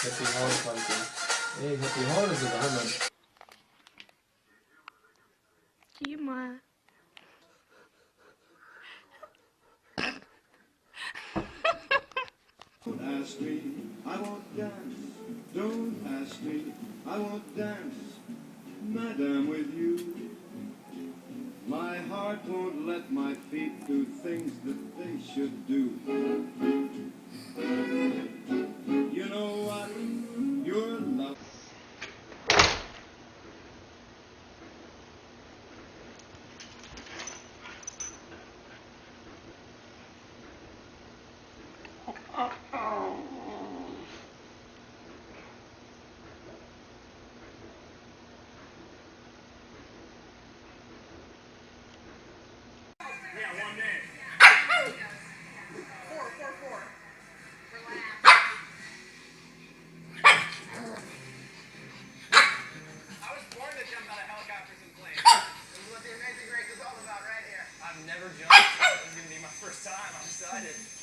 Happy Horse Hunting. Hey, Happy Horse da hemen. Kima. Don't ask me, I won't dance. Don't ask me, I won't dance. Madam, with you, my heart won't let my feet do things that they should do. You know what? Your love. Yeah, one man. Four. I was born to jump out of helicopters and planes. This is what the Amazing Race is all about right here. I've never jumped. This is going to be my first time. I'm excited.